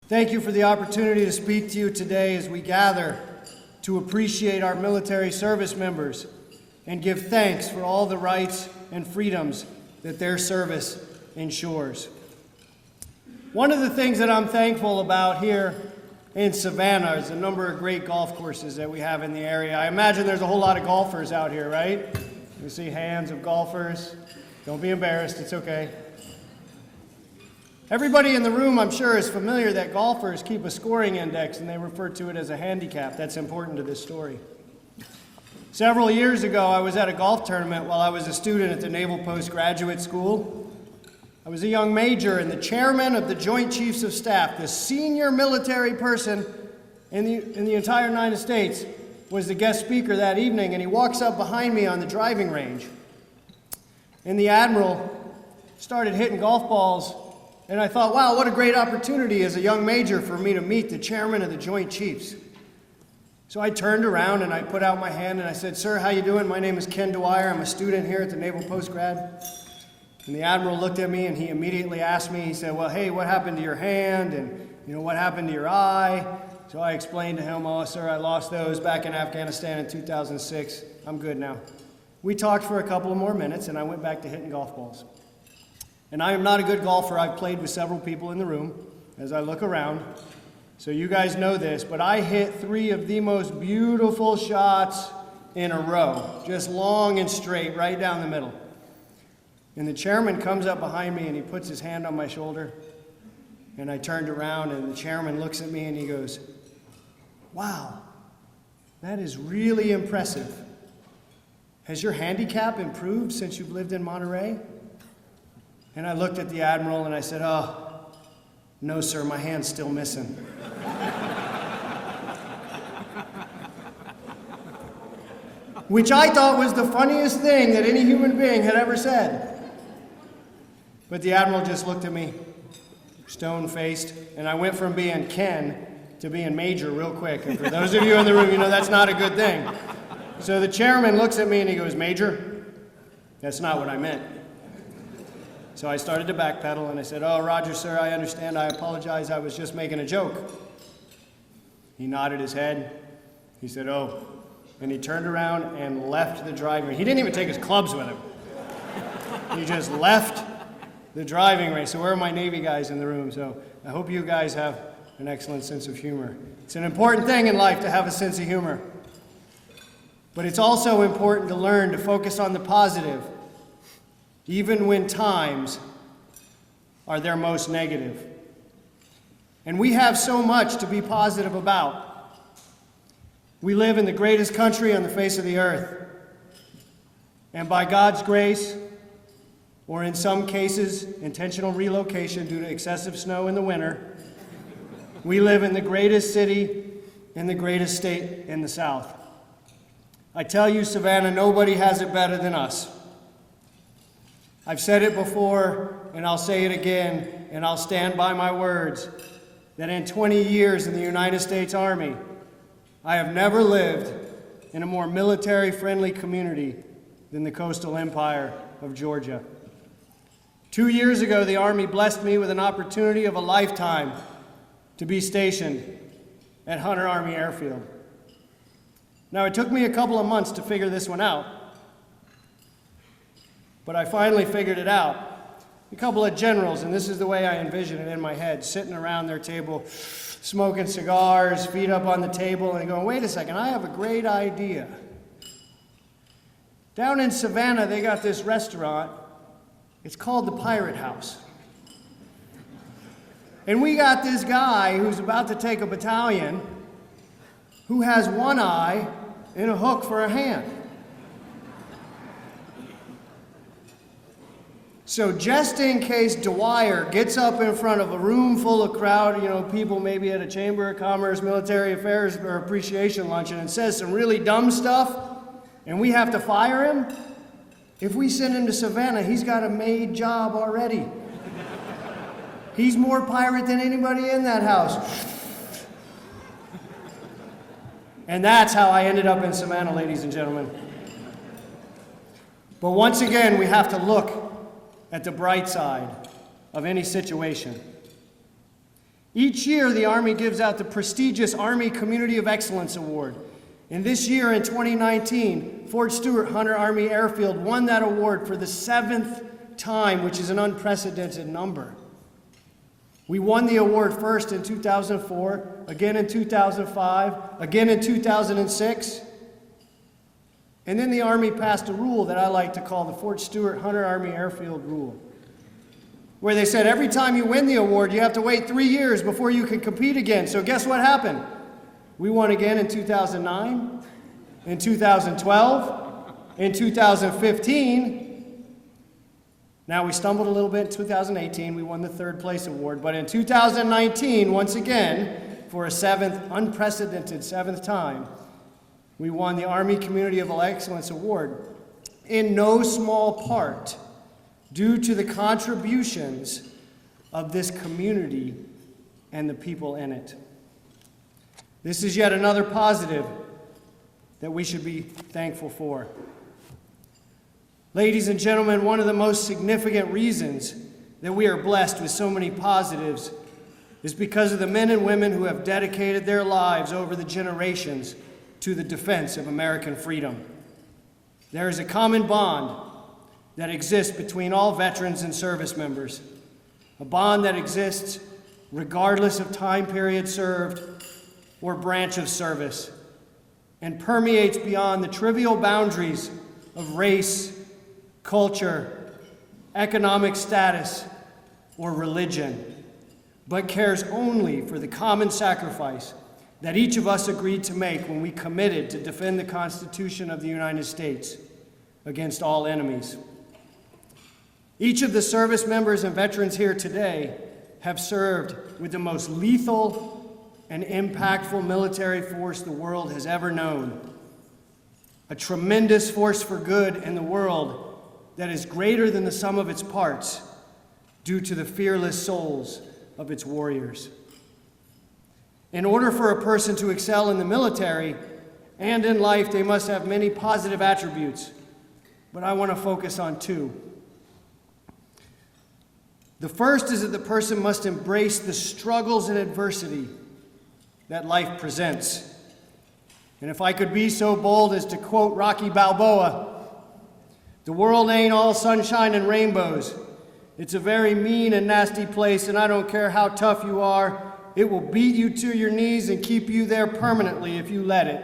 Thank you for the opportunity to speak to you today as we gather to appreciate our military service members and give thanks for all the rights and freedoms that their service ensures. One of the things that I'm thankful about here in Savannah is a number of great golf courses that we have in the area. I imagine there's a whole lot of golfers out here, right? You see hands of golfers. Don't be embarrassed, it's okay. Everybody in the room, I'm sure, is familiar that golfers keep a scoring index and they refer to it as a handicap. That's important to this story. Several years ago, I was at a golf tournament while I was a student at the Naval Postgraduate School. I was a young major, and the chairman of the Joint Chiefs of Staff, the senior military person in the entire United States, was the guest speaker that evening, and he walks up behind me on the driving range. And the Admiral started hitting golf balls, and I thought, wow, what a great opportunity as a young major for me to meet the chairman of the Joint Chiefs. So I turned around and I put out my hand and I said, "Sir, how you doing? My name is Ken Dwyer. I'm a student here at the Naval Postgrad." And the Admiral looked at me and he immediately asked me, he said, "Well, hey, what happened to your hand? And what happened to your eye?" So I explained to him, "Oh, sir, I lost those back in Afghanistan in 2006. I'm good now." We talked for a couple of more minutes and I went back to hitting golf balls. And I am not a good golfer. I've played with several people in the room as I look around. So you guys know this, but I hit 3 of the most beautiful shots in a row, just long and straight, right down the middle. And the chairman comes up behind me and he puts his hand on my shoulder. And I turned around and the chairman looks at me and he goes, "Wow, that is really impressive. Has your handicap improved since you've lived in Monterey?" And I looked at the Admiral and I said, "Oh, no, sir, my hand's still missing." Which I thought was the funniest thing that any human being had ever said. But the Admiral just looked at me, stone-faced, and I went from being Ken to being Major real quick. And for those of you in the room, you know that's not a good thing. So the chairman looks at me and he goes, "Major, that's not what I meant." So I started to backpedal and I said, "Oh, Roger, sir, I understand. I apologize. I was just making a joke." He nodded his head. He said, "Oh." And he turned around and left the driving range. He didn't even take his clubs with him. He just left the driving range. So where are my Navy guys in the room? So I hope you guys have an excellent sense of humor. It's an important thing in life to have a sense of humor. But it's also important to learn to focus on the positive, even when times are their most negative. And we have so much to be positive about. We live in the greatest country on the face of the earth. And by God's grace, or in some cases, intentional relocation due to excessive snow in the winter, we live in the greatest city in the greatest state in the South. I tell you, Savannah, nobody has it better than us. I've said it before, and I'll say it again, and I'll stand by my words, that in 20 years in the United States Army, I have never lived in a more military-friendly community than the coastal empire of Georgia. 2 years ago, the Army blessed me with an opportunity of a lifetime to be stationed at Hunter Army Airfield. Now, it took me a couple of months to figure this one out, but I finally figured it out. A couple of generals, and this is the way I envision it in my head, sitting around their table, smoking cigars, feet up on the table, and going, "Wait a second, I have a great idea." Down in Savannah, they got this restaurant. It's called the Pirate House. And we got this guy who's about to take a battalion who has one eye and a hook for a hand. So just in case Dwyer gets up in front of a room full of people maybe at a Chamber of Commerce, Military Affairs, or Appreciation Luncheon and says some really dumb stuff, and we have to fire him, if we send him to Savannah, he's got a made job already. He's more pirate than anybody in that house. And that's how I ended up in Savannah, ladies and gentlemen. But once again, we have to look at the bright side of any situation. Each year, the Army gives out the prestigious Army Community of Excellence Award. And this year, in 2019, Fort Stewart Hunter Army Airfield won that award for the 7th time, which is an unprecedented number. We won the award first in 2004, again in 2005, again in 2006. And then the Army passed a rule that I like to call the Fort Stewart Hunter Army Airfield Rule, where they said every time you win the award, you have to wait 3 years before you can compete again. So guess what happened? We won again in 2009, in 2012, in 2015. Now we stumbled a little bit in 2018. We won the 3rd place award. But in 2019, once again, for a 7th, unprecedented 7th time, we won the Army Community of Excellence Award, in no small part due to the contributions of this community and the people in it. This is yet another positive that we should be thankful for. Ladies and gentlemen, one of the most significant reasons that we are blessed with so many positives is because of the men and women who have dedicated their lives over the generations to the defense of American freedom. There is a common bond that exists between all veterans and service members, a bond that exists regardless of time period served or branch of service, and permeates beyond the trivial boundaries of race, culture, economic status, or religion, but cares only for the common sacrifice that each of us agreed to make when we committed to defend the Constitution of the United States against all enemies. Each of the service members and veterans here today have served with the most lethal and impactful military force the world has ever known. A tremendous force for good in the world that is greater than the sum of its parts due to the fearless souls of its warriors. In order for a person to excel in the military and in life, they must have many positive attributes, but I want to focus on 2. The first is that the person must embrace the struggles and adversity that life presents. And if I could be so bold as to quote Rocky Balboa, "The world ain't all sunshine and rainbows. It's a very mean and nasty place, and I don't care how tough you are, it will beat you to your knees and keep you there permanently if you let it.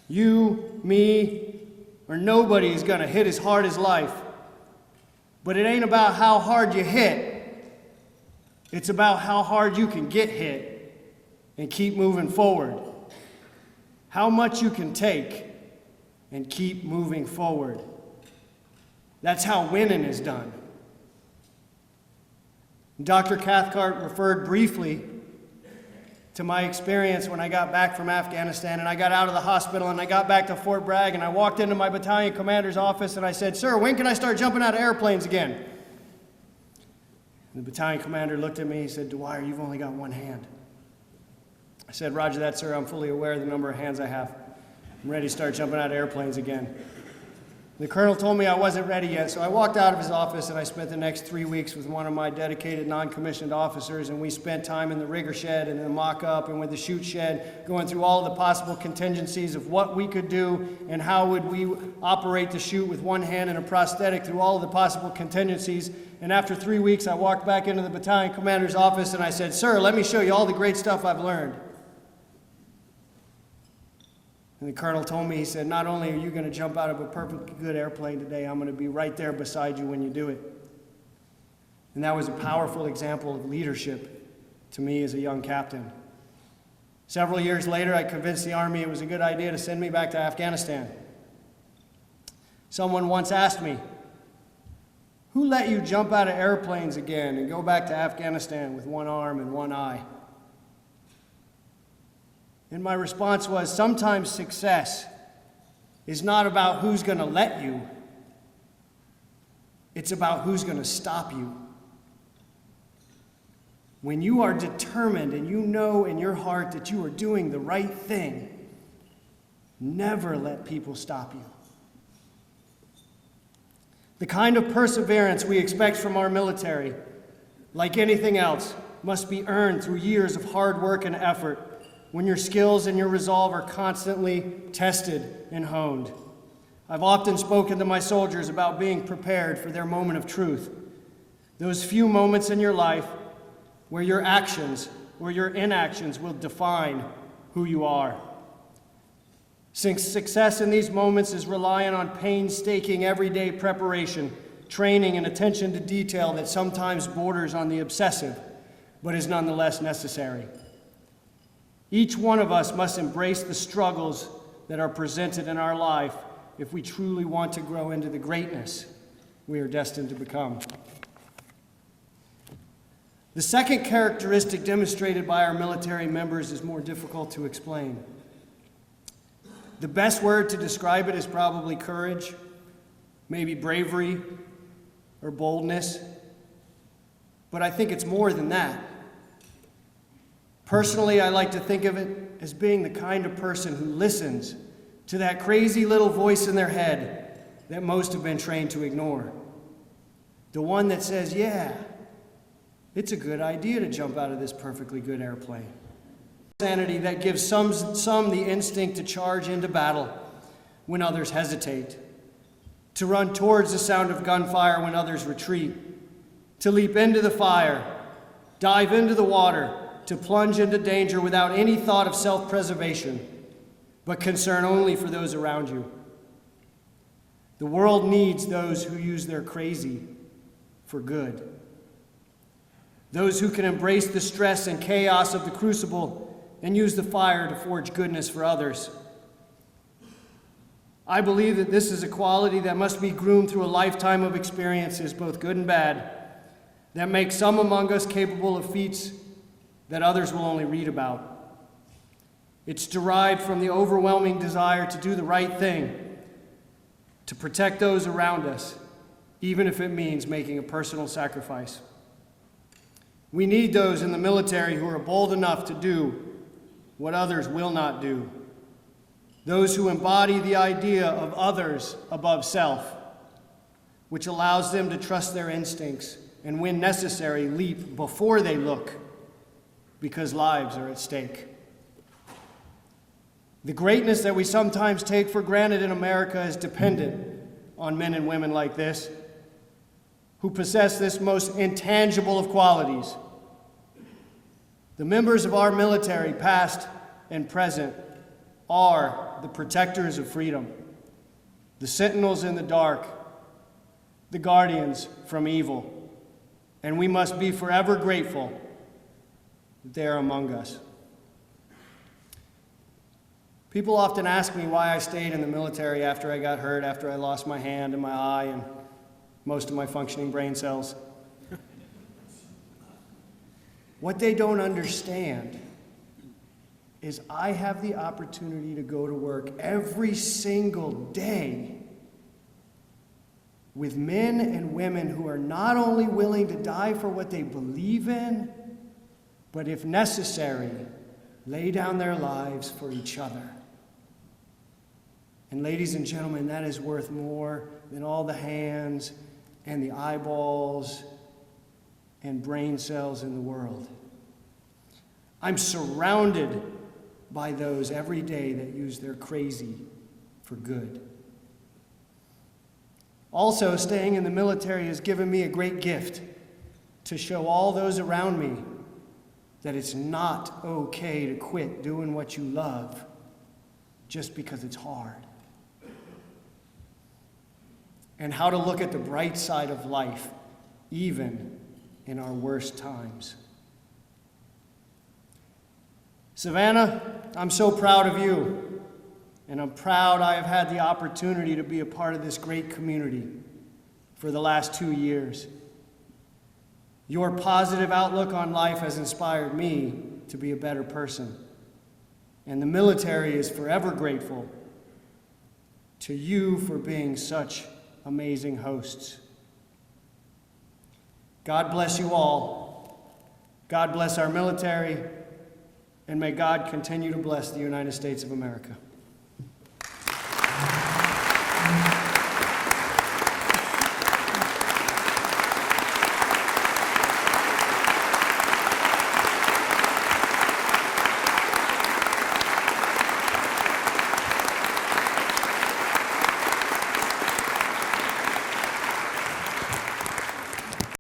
You, me, or nobody is gonna hit as hard as life. But it ain't about how hard you hit. It's about how hard you can get hit and keep moving forward. How much you can take and keep moving forward. That's how winning is done." Dr. Cathcart referred briefly to my experience when I got back from Afghanistan, and I got out of the hospital and I got back to Fort Bragg, and I walked into my battalion commander's office and I said, "Sir, when can I start jumping out of airplanes again?" And the battalion commander looked at me and he said, "Dwyer, you've only got one hand." I said, "Roger that, sir. I'm fully aware of the number of hands I have. I'm ready to start jumping out of airplanes again." The colonel told me I wasn't ready yet, so I walked out of his office and I spent the next 3 weeks with one of my dedicated non-commissioned officers, and we spent time in the rigger shed and the mock-up and with the shoot shed, going through all of the possible contingencies of what we could do and how would we operate the shoot with one hand and a prosthetic through all of the possible contingencies. And after 3 weeks, I walked back into the battalion commander's office and I said, "Sir, let me show you all the great stuff I've learned." And the colonel told me, he said, "Not only are you going to jump out of a perfectly good airplane today, I'm going to be right there beside you when you do it." And that was a powerful example of leadership to me as a young captain. Several years later, I convinced the Army it was a good idea to send me back to Afghanistan. Someone once asked me, "Who let you jump out of airplanes again and go back to Afghanistan with one arm and one eye?" And my response was, sometimes success is not about who's going to let you. It's about who's going to stop you. When you are determined and you know in your heart that you are doing the right thing, never let people stop you. The kind of perseverance we expect from our military, like anything else, must be earned through years of hard work and effort, when your skills and your resolve are constantly tested and honed. I've often spoken to my soldiers about being prepared for their moment of truth, those few moments in your life where your actions or your inactions will define who you are. Since success in these moments is reliant on painstaking everyday preparation, training, and attention to detail that sometimes borders on the obsessive, but is nonetheless necessary. Each one of us must embrace the struggles that are presented in our life if we truly want to grow into the greatness we are destined to become. The second characteristic demonstrated by our military members is more difficult to explain. The best word to describe it is probably courage, maybe bravery or boldness, but I think it's more than that. Personally, I like to think of it as being the kind of person who listens to that crazy little voice in their head that most have been trained to ignore. The one that says, yeah, it's a good idea to jump out of this perfectly good airplane. Sanity that gives some the instinct to charge into battle when others hesitate, to run towards the sound of gunfire when others retreat, to leap into the fire, dive into the water, to plunge into danger without any thought of self-preservation, but concern only for those around you. The world needs those who use their crazy for good. Those who can embrace the stress and chaos of the crucible and use the fire to forge goodness for others. I believe that this is a quality that must be groomed through a lifetime of experiences, both good and bad, that makes some among us capable of feats that others will only read about. It's derived from the overwhelming desire to do the right thing, to protect those around us, even if it means making a personal sacrifice. We need those in the military who are bold enough to do what others will not do. Those who embody the idea of others above self, which allows them to trust their instincts and, when necessary, leap before they look, because lives are at stake. The greatness that we sometimes take for granted in America is dependent on men and women like this, who possess this most intangible of qualities. The members of our military, past and present, are the protectors of freedom, the sentinels in the dark, the guardians from evil, and we must be forever grateful that they are among us. People often ask me why I stayed in the military after I got hurt, after I lost my hand and my eye and most of my functioning brain cells. What they don't understand is I have the opportunity to go to work every single day with men and women who are not only willing to die for what they believe in, but if necessary, lay down their lives for each other. And ladies and gentlemen, that is worth more than all the hands and the eyeballs and brain cells in the world. I'm surrounded by those every day that use their crazy for good. Also, staying in the military has given me a great gift to show all those around me that it's not okay to quit doing what you love just because it's hard. And how to look at the bright side of life, even in our worst times. Savannah, I'm so proud of you, and I'm proud I have had the opportunity to be a part of this great community for the last 2 years. Your positive outlook on life has inspired me to be a better person, and the military is forever grateful to you for being such amazing hosts. God bless you all. God bless our military, and may God continue to bless the United States of America.